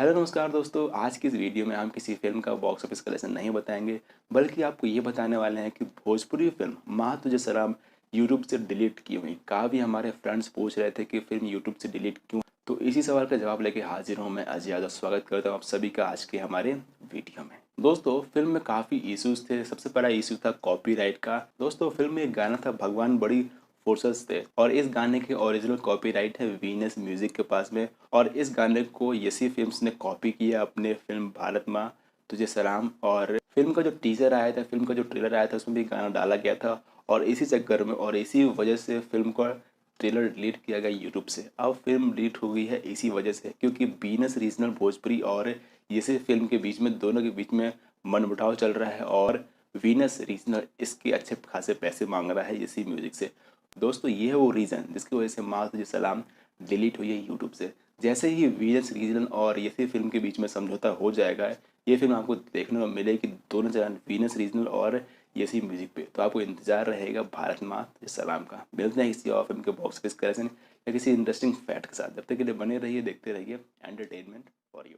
Hello नमस्कार दोस्तों, आज की इस वीडियो में हम किसी फिल्म का बॉक्स ऑफिस कलेक्शन नहीं बताएंगे, बल्कि आपको ये बताने वाले हैं कि भोजपुरी फिल्म माँ तुझे सलाम यूट्यूब से डिलीट क्यों हुई। काफ़ी हमारे फ्रेंड्स पूछ रहे थे कि फिल्म यूट्यूब से डिलीट क्यों, तो इसी सवाल का जवाब लेके हाजिर हूँ मैं अजय यादव। स्वागत करता हूँ आप सभी का आज के हमारे वीडियो में। दोस्तों, फिल्म में काफ़ी इश्यूज थे। सबसे बड़ा इशू था कॉपीराइट का। दोस्तों, फिल्म में एक गाना था भगवान बड़ी फोर्सेस थे, और इस गाने के ओरिजिनल कॉपीराइट है वीनस म्यूजिक के पास में, और इस गाने को यसी फिल्म्स ने कॉपी किया अपने फिल्म भारत माँ तुझे सलाम। और फिल्म का जो टीजर आया था, फिल्म का जो ट्रेलर आया था, उसमें भी गाना डाला गया था, और इसी चक्कर में और इसी वजह से फिल्म का ट्रेलर डिलीट किया गया यूट्यूब से। अब फिल्म डिलीट हो गई है इसी वजह से, क्योंकि बीनस रीजनल भोजपुरी और इसी फिल्म के बीच में, दोनों के बीच में मनमुटाव चल रहा है, और वीनस रीजनल इसके अच्छे खासे पैसे मांग रहा है इसी म्यूजिक से। दोस्तों, ये है वो रीज़न जिसकी वजह से माँ तुझे सलाम डिलीट हुई है यूट्यूब से। जैसे ही वीएस रीजन और यसी फिल्म के बीच में समझौता हो जाएगा, ये फिल्म आपको देखने को मिलेगी दोनों जगह, वीनस रीजनल और यसी म्यूजिक पे। तो आपको इंतजार रहेगा भारत माँ तुझे सलाम का। मिलते हैं किसी और फिल्म के बॉक्स ऑफिस कलेक्शन या किसी इंटरेस्टिंग फैक्ट के साथ। जब तक के लिए बने रहिए, देखते रहिए एंटरटेनमेंट फॉर यू।